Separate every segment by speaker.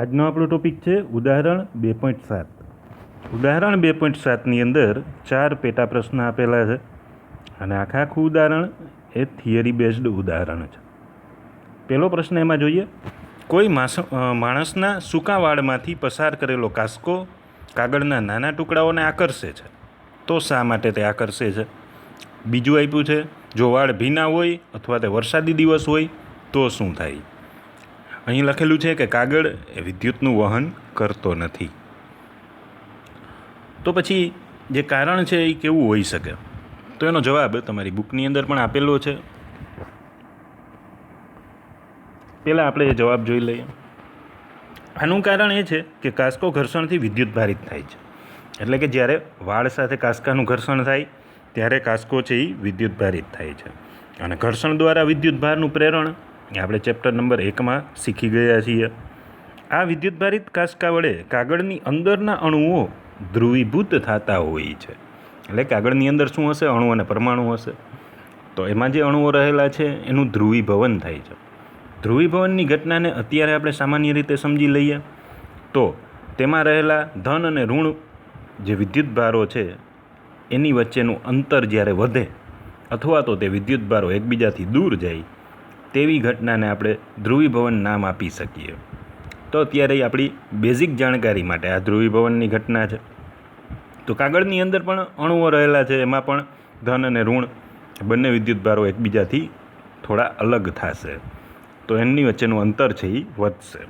Speaker 1: આજનો આપણો ટોપિક છે ઉદાહરણ 2.7. ઉદાહરણ 2.7ની અંદર 4 પેટા પ્રશ્ન આપેલા છે અને આખું ઉદાહરણ એ થિયરી બેઝડ ઉદાહરણ છે. પહેલો પ્રશ્ન એમાં જોઈએ, કોઈ માણસના સૂકા વાળમાંથી પસાર કરેલો કાસ્કો કાગળના નાના ટુકડાઓને આકર્ષે છે, તો શા માટે તે આકર્ષે છે? બીજું આપ્યું છે, જો વાળ ભીના હોય અથવા તે વરસાદી દિવસ હોય તો શું થાય? અહીં લખેલું છે કે કાગળ એ વિદ્યુતનું વહન કરતો નથી. તો પછી જે કારણ છે એ કેવું હોઈ શકે? તો એનો જવાબ તમારી બુકની અંદર પણ આપેલો છે. પહેલાં આપણે એ જવાબ જોઈ લઈએ. આનું કારણ એ છે કે કાસ્કો ઘર્ષણથી વિદ્યુત ભારિત થાય છે. એટલે કે જ્યારે વાળ સાથે કાસ્કાનું ઘર્ષણ થાય ત્યારે કાસ્કો છે એ વિદ્યુત ભારિત થાય છે. અને ઘર્ષણ દ્વારા વિદ્યુત ભારનું પ્રેરણ આપણે ચેપ્ટર નંબર 1માં શીખી ગયા છીએ. આ વિદ્યુત ભારિત કાસ્કા વડે કાગળની અંદરના અણુઓ ધ્રુવીભૂત થતા હોય છે. એટલે કાગળની અંદર શું હશે? અણુ અને પરમાણુ હશે. તો એમાં જે અણુઓ રહેલા છે એનું ધ્રુવીભવન થાય છે. ધ્રુવીભવનની ઘટનાને અત્યારે આપણે સામાન્ય રીતે સમજી લઈએ તો તેમાં રહેલા ધન અને ઋણ જે વિદ્યુત ભારો છે એની વચ્ચેનું અંતર જ્યારે વધે અથવા તો તે વિદ્યુત ભારો એકબીજાથી દૂર જાય તેવી ઘટનાને આપણે ધ્રુવીભવન નામ આપી શકીએ. તો અત્યારે આપણી બેઝિક જાણકારી માટે આ ધ્રુવીભવનની ઘટના છે. તો કાગળની અંદર પણ અણુઓ રહેલા છે, એમાં પણ ધન અને ઋણ બંને વિદ્યુત ભારો એકબીજાથી થોડા અલગ થશે, તો એમની વચ્ચેનું અંતર છે એ વધશે.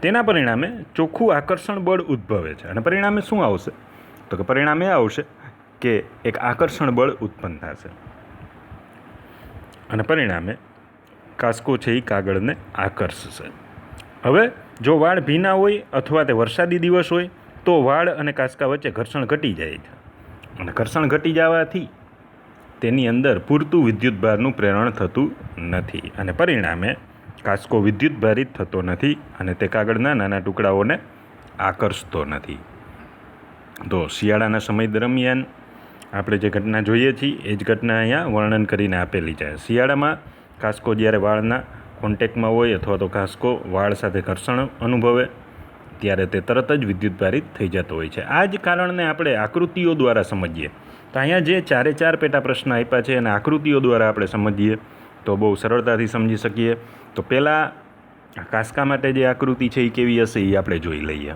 Speaker 1: તેના પરિણામે ચોખ્ખું આકર્ષણ બળ ઉદ્ભવે છે. અને પરિણામે શું આવશે? તો કે પરિણામે આવશે કે એક આકર્ષણ બળ ઉત્પન્ન થશે અને પરિણામે કાસ્કો છે એ કાગળને આકર્ષશે. હવે જો વાળ ભીના હોય અથવા તે વરસાદી દિવસ હોય તો વાળ અને કાસ્કા વચ્ચે ઘર્ષણ ઘટી જાય છે. અને ઘર્ષણ ઘટી જવાથી તેની અંદર પૂરતું વિદ્યુત ભારનું પ્રેરણ થતું નથી અને પરિણામે કાસ્કો વિદ્યુત ભારિત થતો નથી અને તે કાગળના નાના ટુકડાઓને આકર્ષતો નથી. તો શિયાળાના સમય દરમિયાન આપણે જે ઘટના જોઈએ છીએ એ જ ઘટના અહીંયા વર્ણન કરીને આપેલી છે. શિયાળામાં કાસ્કો જ્યારે વાળના કોન્ટેક્ટમાં હોય અથવા તો કાસ્કો વાળ સાથે ઘર્ષણ અનુભવે ત્યારે તે તરત જ વિદ્યુત ભારિત થઈ જતો હોય છે. આ જ કારણને આપણે આકૃતિઓ દ્વારા સમજીએ તો અહીંયા જે 4 પેટા પ્રશ્ન આપ્યા છે અને આકૃતિઓ દ્વારા આપણે સમજીએ તો બહુ સરળતાથી સમજી શકીએ. તો પહેલાં કાસ્કા માટે જે આકૃતિ છે એ કેવી હશે એ આપણે જોઈ લઈએ.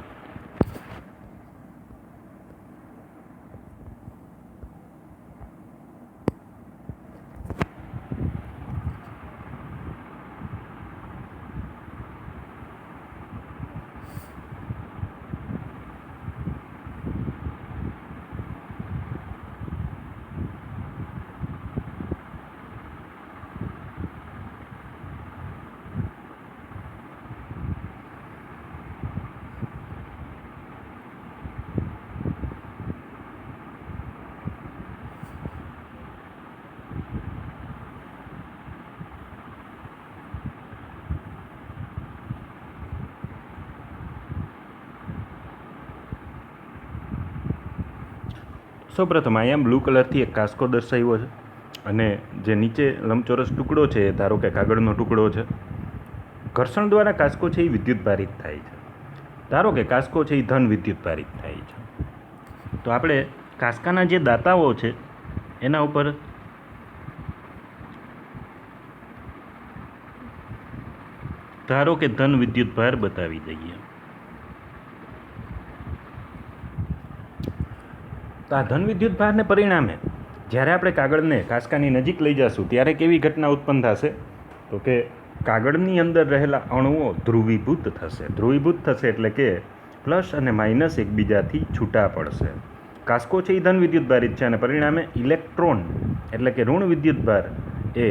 Speaker 1: સૌપ્રથમ અહીંયા બ્લુ કલરથી એક કાસ્કો દર્શાવ્યો છે અને જે નીચે લંબચોરસ ટુકડો છે એ ધારો કે કાગળનો ટુકડો છે. ઘર્ષણ દ્વારા કાસ્કો છે એ વિદ્યુત ભારિત થાય છે. ધારો કે કાસ્કો છે એ ધન વિદ્યુત ભારિત થાય છે. તો આપણે કાસ્કાના જે દાતાઓ છે એના ઉપર ધારો કે ધન વિદ્યુત ભાર બતાવી દઈએ. તો આ ધન વિદ્યુત ભારને પરિણામે જ્યારે આપણે કાગળને કાસ્કાની નજીક લઈ જઈશું ત્યારે કેવી ઘટના ઉત્પન્ન થશે? તો કે કાગળની અંદર રહેલા અણુઓ ધ્રુવીભૂત થશે. ધ્રુવીભૂત થશે એટલે કે પ્લસ અને માઇનસ એકબીજાથી છૂટા પડશે. કાસ્કો છે એ ધન વિદ્યુત ભારિત છે અને પરિણામે ઇલેક્ટ્રોન એટલે કે ઋણ વિદ્યુત ભાર એ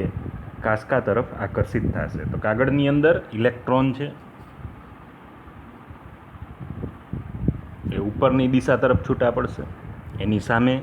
Speaker 1: કાસ્કા તરફ આકર્ષિત થશે. તો કાગળની અંદર ઇલેક્ટ્રોન છે એ ઉપરની દિશા તરફ છૂટા પડશે. એની સામે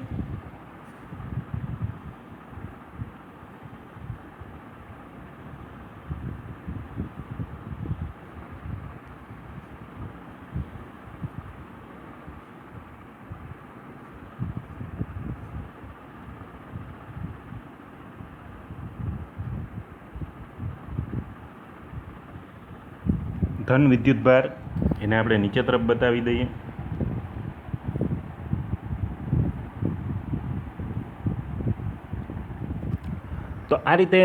Speaker 1: ધન વિદ્યુત ભાર એને આપણે નીચે તરફ બતાવી દઈએ. તો આ રીતે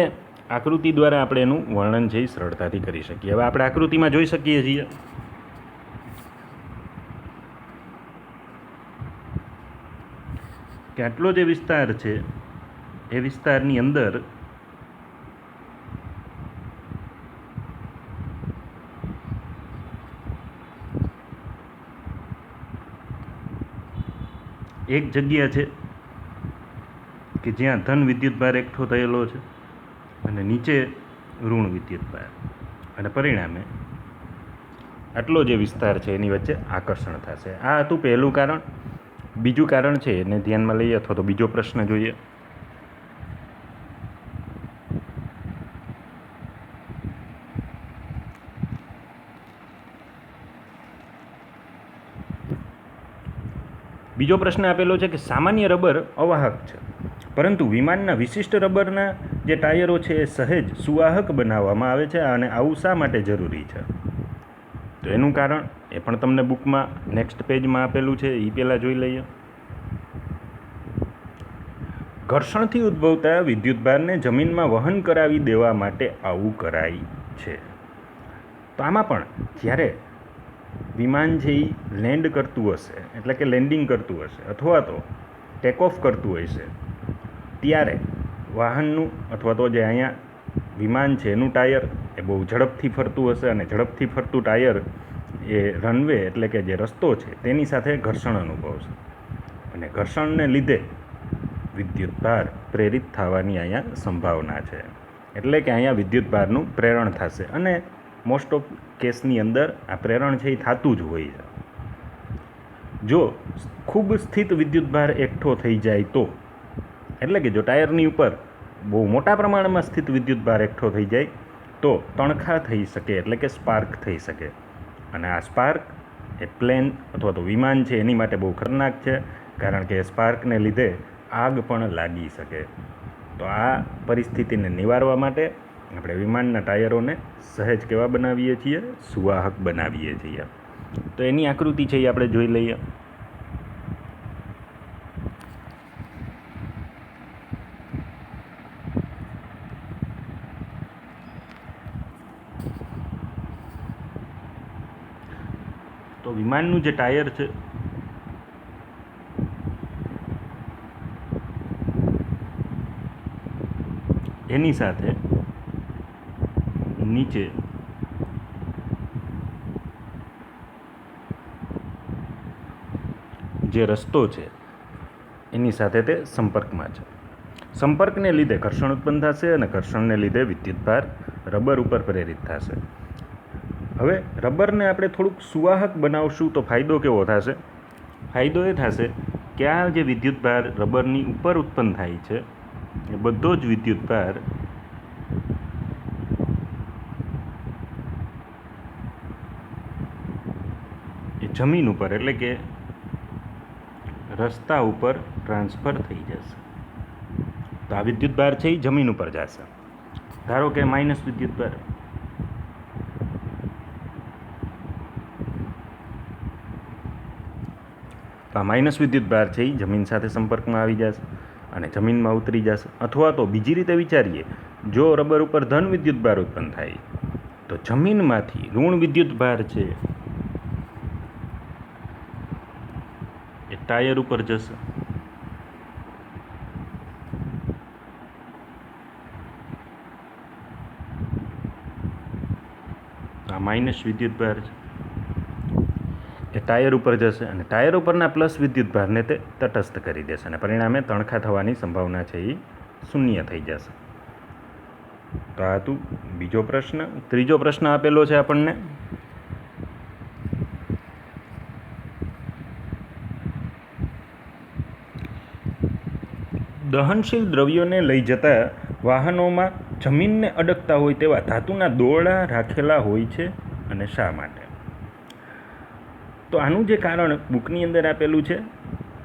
Speaker 1: આકૃતિ દ્વારા આપણે એનું વર્ણન છે એ સરળતાથી કરી શકીએ. હવે આપણે આકૃતિમાં જોઈ શકીએ છીએ કે આટલો જે વિસ્તાર છે એ વિસ્તારની અંદર એક જગ્યા છે કે જ્યાં ધન વિદ્યુતભાર એકઠો થયેલો છે અને નીચે ઋણ વિદ્યુતભાર, અને પરિણામે આટલો જે વિસ્તાર છે એની વચ્ચે આકર્ષણ થશે. આ હતું પહેલું કારણ. બીજું કારણ છે એને ધ્યાનમાં લઈએ અથવા તો બીજો પ્રશ્ન જોઈએ. બીજો પ્રશ્ન આપેલો છે કે સામાન્ય રબર અવાહક છે, પરંતુ વિમાનના વિશિષ્ટ રબરના જે ટાયરો છે એ સહેજ સુવાહક બનાવવામાં આવે છે, અને આવું શા માટે જરૂરી છે? તો એનું કારણ એ પણ તમને બુકમાં નેક્સ્ટ પેજમાં આપેલું છે, એ પહેલાં જોઈ લઈએ. ઘર્ષણથી ઉદ્ભવતા વિદ્યુતભારને જમીનમાં વહન કરાવી દેવા માટે આવું કરાય છે. તો આમાં પણ જ્યારે વિમાન છે એ લેન્ડ કરતું હશે, એટલે કે લેન્ડિંગ કરતું હશે અથવા તો ટેક ઓફ કરતું હોય છે, ત્યારે વાહનનું અથવા તો જે અહીંયા વિમાન છે એનું ટાયર એ બહુ ઝડપથી ફરતું હશે, અને ઝડપથી ફરતું ટાયર એ રનવે એટલે કે જે રસ્તો છે તેની સાથે ઘર્ષણ અનુભવશે, અને ઘર્ષણને લીધે વિદ્યુતભાર પ્રેરિત થવાની અહીંયા સંભાવના છે. એટલે કે અહીંયા વિદ્યુતભારનું પ્રેરણ થશે, અને મોસ્ટ ઓફ કેસની અંદર આ પ્રેરણ છે એ થતું જ હોય છે. જો ખૂબ સ્થિત વિદ્યુતભાર એકઠો થઈ જાય તો, એટલે કે જો ટાયરની ઉપર બહુ મોટા પ્રમાણમાં સ્થિત વિદ્યુતભાર એકઠો થઈ જાય તો તણખા થઈ શકે, એટલે કે સ્પાર્ક થઈ શકે, અને આ સ્પાર્ક એ પ્લેન અથવા તો વિમાન છે એની માટે બહુ ખતરનાક છે, કારણ કે સ્પાર્કને લીધે આગ પણ લાગી શકે. તો આ પરિસ્થિતિને નિવારવા માટે આપણે વિમાનના ટાયરોને સહેજ કેવા બનાવીએ છીએ? સુવાહક બનાવીએ છીએ. તો એની આકૃતિ છે એ આપણે જોઈ લઈએ. તો વિમાનનું જે ટાયર છે એની સાથે નીચે જે રસ્તો છે એની સાથે તે સંપર્કમાં છે. સંપર્કને લીધે ઘર્ષણ ઉત્પન્ન થશે, અને ઘર્ષણને લીધે વિદ્યુતભાર રબર ઉપર પ્રેરિત થશે. હવે રબરને આપણે થોડુંક સુવાહક બનાવશું તો ફાયદો કેવો થશે? ફાયદો એ થશે કે આ જે વિદ્યુતભાર રબરની ઉપર ઉત્પન્ન થાય છે એ બધો જ વિદ્યુતભાર એ જમીન ઉપર એટલે કે રસ્તા ઉપર ટ્રાન્સફર થઈ જશે. તો આ વિદ્યુતભાર છે એ જમીન ઉપર જશે. ધારો કે માઇનસ વિદ્યુતભાર, તો આ માઇનસ વિદ્યુતભાર છે એ જમીન સાથે સંપર્કમાં આવી જશે અને જમીનમાં ઉતરી જશે. અથવા તો બીજી રીતે વિચારીએ, જો રબર ઉપર ધન વિદ્યુતભાર ઉત્પન્ન થાય તો જમીનમાંથી ઋણ વિદ્યુતભાર છે એ ટાયર ઉપર જશે. આ માઇનસ વિદ્યુતભાર છે એ ટાયર ઉપર જશે, અને ટાયર ઉપરના પ્લસ વિદ્યુતભારને તે તટસ્થ કરી દેશે, અને પરિણામે તણખા થવાની સંભાવના છે એ શૂન્ય થઈ જશે. તો આ હતું બીજો પ્રશ્ન. ત્રીજો પ્રશ્ન આપેલો છે આપણને, દહનશીલ દ્રવ્યોને લઈ જતા વાહનોમાં જમીનને અડકતા હોય તેવા ધાતુના દોરડા રાખેલા હોય છે, અને શા માટે? તો આનું જે કારણ બુકની અંદર આપેલું છે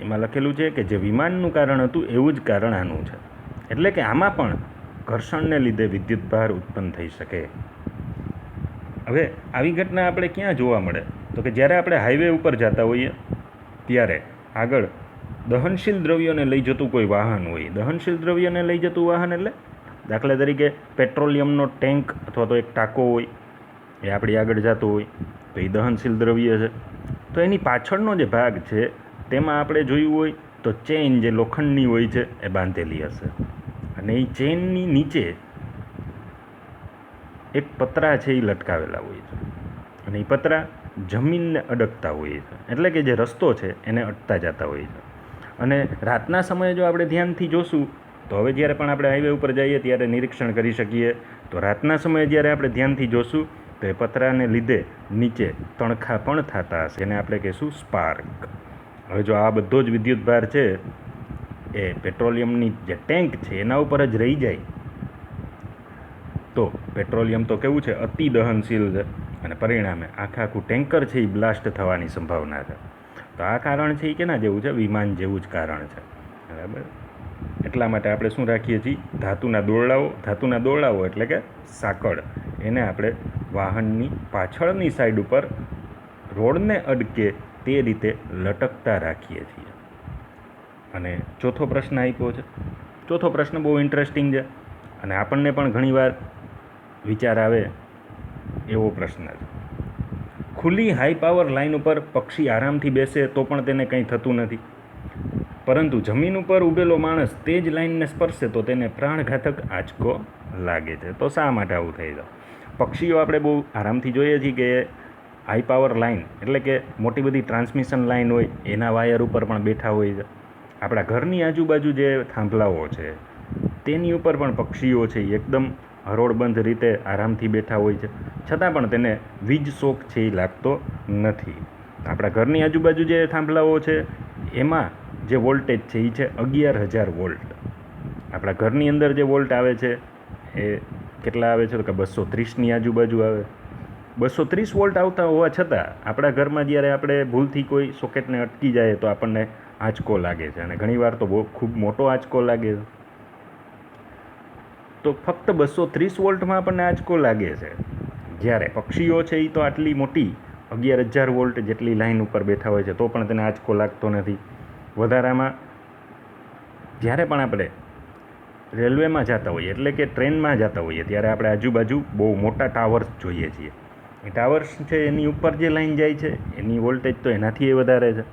Speaker 1: એમાં લખેલું છે કે જે વિમાનનું કારણ હતું એવું જ કારણ આનું છે. એટલે કે આમાં પણ ઘર્ષણને લીધે વિદ્યુતભાર ઉત્પન્ન થઈ શકે. હવે આવી ઘટના આપણે ક્યાં જોવા મળે? તો કે જ્યારે આપણે હાઈવે ઉપર જતા હોઈએ ત્યારે આગળ દહનશીલ દ્રવ્યોને લઈ જતું કોઈ વાહન હોય. દહનશીલ દ્રવ્યોને લઈ જતું વાહન એટલે દાખલા તરીકે પેટ્રોલિયમનો ટેન્ક અથવા તો એક ટાંકો હોય, એ આપણી આગળ જતો હોય તો એ દહનશીલ દ્રવ્ય છે. તો એની પાછળનો જે ભાગ છે તેમાં આપણે જોયું હોય તો ચેઇન જે લોખંડની હોય છે એ બાંધેલી હશે, અને એ ચેઇનની નીચે એક પતરા છે એ લટકાવેલા હોય છે, અને એ પતરા જમીનને અડકતા હોય છે, એટલે કે જે રસ્તો છે એને અડતા જતા હોય છે. અને રાતના સમયે જો આપણે ધ્યાનથી જોશું તો હવે જ્યારે પણ આપણે હાઈવે ઉપર જઈએ ત્યારે નિરીક્ષણ કરી શકીએ તો રાતના સમયે જ્યારે આપણે ધ્યાનથી જોશું તો એ પતરાને લીધે નીચે તણખા પણ થતા હશે, એને આપણે કહીશું સ્પાર્ક. હવે જો આ બધો જ વિદ્યુત ભાર છે એ પેટ્રોલિયમની જે ટેન્ક છે એના ઉપર જ રહી જાય તો પેટ્રોલિયમ તો કેવું છે, અતિ દહનશીલ છે, અને પરિણામે આખું ટેન્કર છે એ બ્લાસ્ટ થવાની સંભાવના છે. તો આ કારણ છે એ કેના જેવું છે? વિમાન જેવું જ કારણ છે, બરાબર. એટલા માટે આપણે શું રાખીએ છીએ? ધાતુના દોરડાઓ એટલે કે સાંકળ, એને આપણે વાહનની પાછળની સાઈડ ઉપર રોડને અડકે તે રીતે લટકતા રાખીએ છીએ. અને ચોથો પ્રશ્ન આપ્યો છે. ચોથો પ્રશ્ન બહુ ઇન્ટરેસ્ટિંગ છે અને આપણને પણ ઘણીવાર વિચાર આવે એવો પ્રશ્ન છે. ખુલ્લી હાઈ પાવર લાઇન ઉપર પક્ષી આરામથી બેસે તો પણ તેને કંઈ થતું નથી, પરંતુ જમીન ઉપર ઊભેલો માણસ તે જ લાઇનને સ્પર્શે તો તેને પ્રાણઘાતક આંચકો લાગે છે. તો શા માટે આવું થઈ જાય? પક્ષીઓ આપણે બહુ આરામથી જોઈએ છીએ કે હાઈ પાવર લાઇન એટલે કે મોટી બધી ટ્રાન્સમિશન લાઇન હોય એના વાયર ઉપર પણ બેઠા હોય છે. આપણા ઘરની આજુબાજુ જે થાંભલાઓ છે તેની ઉપર પણ પક્ષીઓ છે એ એકદમ હરોળબંધ રીતે આરામથી બેઠા હોય છે, છતાં પણ તેને વીજ શોક છે એ લાગતો નથી. આપણા ઘરની આજુબાજુ જે થાંભલાઓ છે એમાં જે વોલ્ટેજ છે એ છે 11,000 વોલ્ટ. આપણા ઘરની અંદર જે વોલ્ટ આવે છે એ કેટલા આવે છે? તો કે 230ની આજુબાજુ આવે. 230 વોલ્ટ આવતા હોવા છતાં આપણા ઘરમાં જ્યારે આપણે ભૂલથી કોઈ સોકેટને અટકી જાય તો આપણને આંચકો લાગે છે, અને ઘણીવાર તો બહુ ખૂબ મોટો આંચકો લાગે છે. તો ફક્ત 230 વોલ્ટમાં આપણને આંચકો લાગે છે, જ્યારે પક્ષીઓ છે એ તો આટલી મોટી 11,000 વોલ્ટ જેટલી લાઈન ઉપર બેઠા હોય છે તો પણ તેને આંચકો લાગતો નથી. વધારામાં જ્યારે પણ આપણે રેલવેમાં જતા હોઈએ એટલે કે ટ્રેનમાં જતા હોઈએ ત્યારે આપણે આજુબાજુ બહુ મોટા ટાવર્સ જોઈએ છીએ. એ ટાવર્સ છે એની ઉપર જે લાઈન જાય છે એની વોલ્ટેજ તો એનાથી વધારે છે.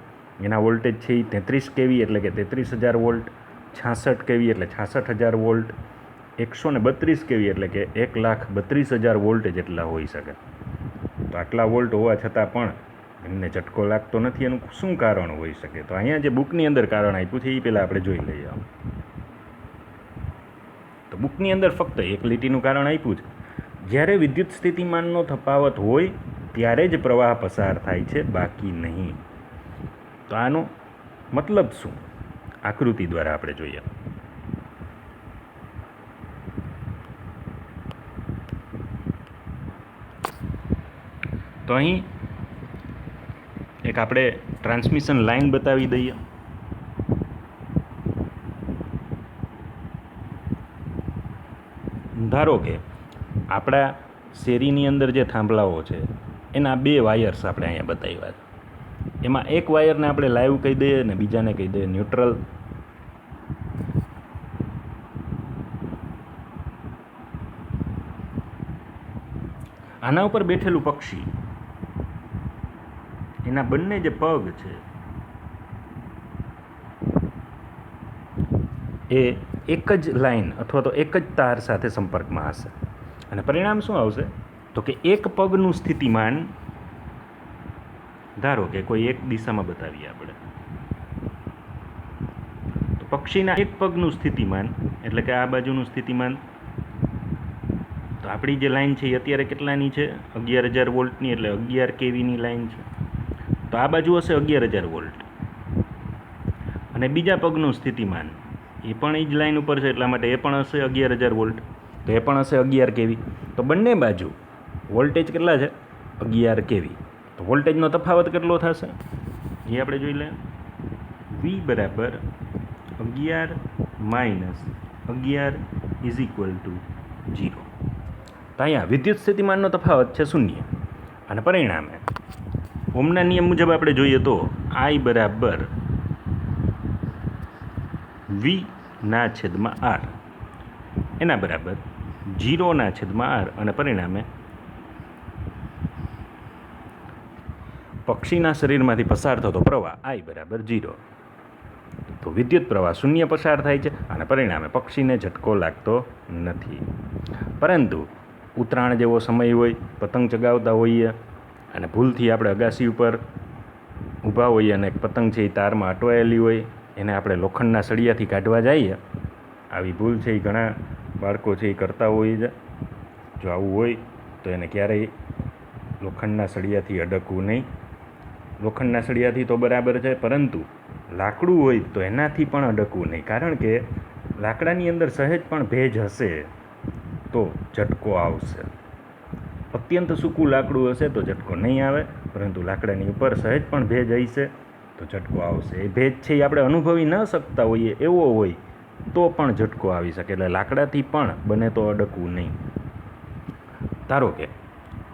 Speaker 1: એના વોલ્ટેજ છે એ 33 kV એટલે કે 33,000 વોલ્ટ, 66 kV એટલે 66,000 વોલ્ટ, 132 kV એટલે કે 1,32,000 વોલ્ટ જેટલા હોઈ શકે. તો આટલા વોલ્ટ હોવા છતાં પણ એમને ઝટકો લાગતો નથી. એનું શું કારણ હોઈ શકે? તો અહીંયા જે બુકની અંદર કારણ આપ્યું છે એ પહેલાં આપણે જોઈ લઈએ. તો બુકની અંદર ફક્ત એક લીટીનું કારણ આપ્યું છે. જ્યારે વિદ્યુત સ્થિતિમાનનો તફાવત હોય ત્યારે જ પ્રવાહ પસાર થાય છે, બાકી નહીં. તો આનો મતલબ શું? આકૃતિ દ્વારા આપણે જોઈએ. તો અહીં એક આપણે ટ્રાન્સમિશન લાઈન બતાવી દઈએ. ધારો કે આપણા શેરીની અંદર જે થાંભલાઓ છે એના 2 વાયર્સ આપણે અહીંયા બતાવ્યા છે. એમાં એક વાયરને આપણે લાઈવ કહી દઈએ અને બીજાને કહી દઈએ ન્યુટ્રલ. આના ઉપર બેઠેલું પક્ષી, એના બંને જે પગ છે એ એક જ લાઈન અથવા તો એક જ તાર સાથે સંપર્કમાં હશે, અને પરિણામ શું આવશે? તો કે એક પગનું સ્થિતિમાન, ધારો કે કોઈ એક દિશામાં બતાવીએ આપણે, તો પક્ષીના એક પગનું સ્થિતિમાન એટલે કે આ બાજુનું સ્થિતિમાન, તો આપણી જે લાઈન છે એ અત્યારે કેટલાની છે? 11,000 વોલ્ટની, એટલે 11 kVની લાઈન છે. તો આ બાજુ હશે 11,000 વોલ્ટ, અને બીજા પગનું સ્થિતિમાન એ પણ એ જ લાઈન ઉપર છે એટલા માટે એ પણ હશે 11,000 વોલ્ટ, તો એ પણ હશે 11 kV. તો બંને બાજુ વોલ્ટેજ કેટલા છે? 11 kV. તો વોલ્ટેજનો તફાવત કેટલો થશે એ આપણે જોઈ લઈએ. V બરાબર 11 - 11 = 0. તો તો અહીંયા વિદ્યુત સ્થિતિમાનનો તફાવત છે 0 અને પરિણામે ઓમના નિયમ મુજબ આપણે જોઈએ તો I બરાબર V/R એના બરાબર 0/R અને પરિણામે પક્ષીના શરીરમાંથી પસાર થતો પ્રવાહ I બરાબર 0. તો વિદ્યુત પ્રવાહ 0 પસાર થાય છે અને પરિણામે પક્ષીને ઝટકો લાગતો નથી. પરંતુ ઉત્તરાયણ જેવો સમય હોય, પતંગ ચગાવતા હોઈએ અને ભૂલથી આપણે અગાસી ઉપર ઊભા હોઈએ અને એક પતંગ છે એ તારમાં અટવાયેલી હોય, એને આપણે લોખંડના સળિયાથી કાઢવા જઈએ. આવી ભૂલ છે એ ઘણા બાળકો છે એ કરતા હોય છે. જો આવું હોય તો એને ક્યારેય લોખંડના સળિયાથી અડકવું નહીં. લોખંડના સળિયાથી તો બરાબર છે, પરંતુ લાકડું હોય તો એનાથી પણ અડકવું નહીં, કારણ કે લાકડાની અંદર સહેજ પણ ભેજ હશે તો ઝટકો આવશે. અત્યંત સૂકું લાકડું હશે તો ઝટકો નહીં આવે, પરંતુ લાકડાની ઉપર સહેજ પણ ભેજ હશે તો ઝટકો આવશે. એ ભેજ છે એ આપણે અનુભવી ન શકતા હોઈએ એવો હોય તો પણ ઝટકો આવી શકે. એટલે લાકડાથી પણ બને તો અડકવું નહીં. ધારો કે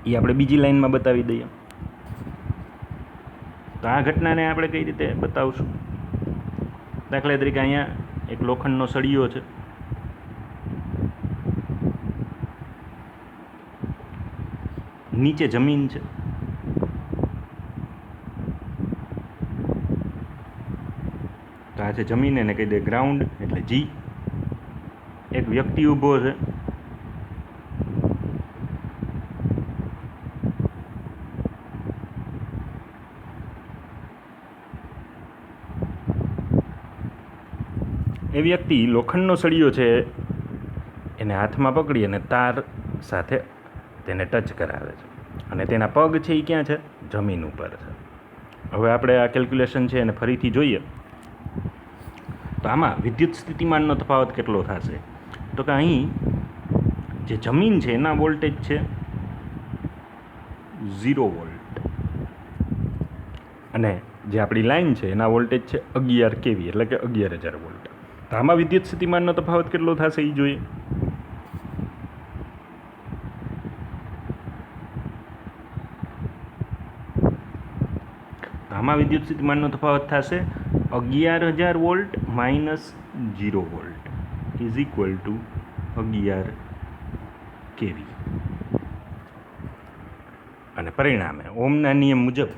Speaker 1: એ આપણે બીજી લાઈનમાં બતાવી દઈએ. તો આ ઘટનાને આપણે કઈ રીતે બતાવશું? દાખલા તરીકે અહીંયા એક લોખંડનો સળિયો છે. નીચે જમીન છે. તો આ છે જમીન, એને કહી દે ગ્રાઉન્ડ એટલે G. એક વ્યક્તિ ઊભો છે. એ વ્યક્તિ લોખંડનો સળિયો છે એને હાથમાં પકડી અને તાર સાથે તેને ટચ કરાવે છે અને તેના પગ છે એ ક્યાં છે? જમીન ઉપર છે. હવે આપણે આ કેલ્ક્યુલેશન છે એને ફરીથી જોઈએ તો આમાં વિદ્યુત સ્થિતિમાનનો તફાવત કેટલો થશે? તો કે અહીં જે જમીન છે એના વોલ્ટેજ છે 0 વોલ્ટ અને જે આપણી લાઈન છે એના વોલ્ટેજ છે 11 kV એટલે કે 11,000 વોલ્ટ. તો આમાં વિદ્યુત સ્થિતિમાનનો તફાવત કેટલો થશે એ જોઈએ. આમાં વિદ્યુત સ્થિતિમાનનો તફાવત થશે 11,000 volt minus 0 volt is equal to 11 kV. અને પરિણામે ઓમના નિયમ મુજબ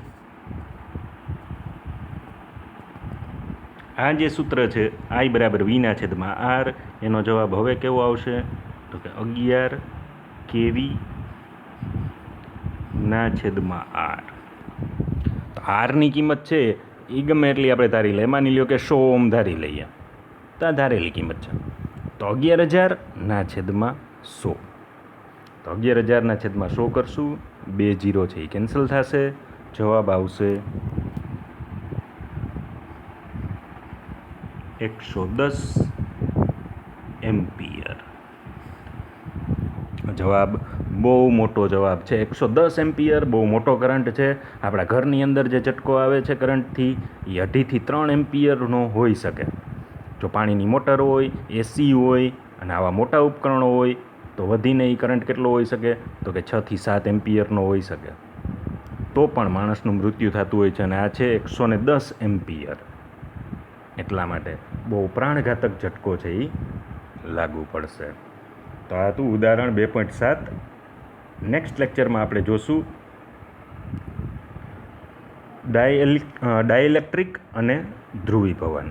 Speaker 1: આ જે સૂત્ર છે I બરાબર V/R, એનો જવાબ હવે કેવો આવશે? તો કે 11 kV/R. તો આરની કિંમત છે એ ગમે એટલી આપણે ધારી લઈએ. માની લ્યો કે 100 ઓમ ધારી લઈએ તો આ ધારેલી કિંમત છે. તો 11,000/100. તો 11,000/100 કરશું, 2 0 છે એ કેન્સલ થશે. જવાબ આવશે 110 એમ્પિયર. જવાબ બહુ મોટો જવાબ છે. 110 એમ્પિયર બહુ મોટો કરંટ છે. આપણા ઘરની અંદર જે ઝટકો આવે છે કરંટથી એ 2.5 થી 3 એમ્પિયરનો હોઈ શકે. જો પાણીની મોટર હોય, એસી હોય અને આવા મોટા ઉપકરણો હોય તો વધીને એ કરંટ કેટલો હોઈ શકે? તો કે 6 થી 7 એમ્પિયરનો હોઈ શકે. તો પણ માણસનું મૃત્યુ થતું હોય છે અને આ છે 110 એમ્પિયર. એટલા માટે બહુ પ્રાણઘાતક ઝટકો છે એ લાગુ પડશે. તો આ હતું ઉદાહરણ 2.7. નેક્સ્ટ લેક્ચરમાં આપણે જોશું ડાયઇલેક્ટ્રિક અને ધ્રુવીભવન.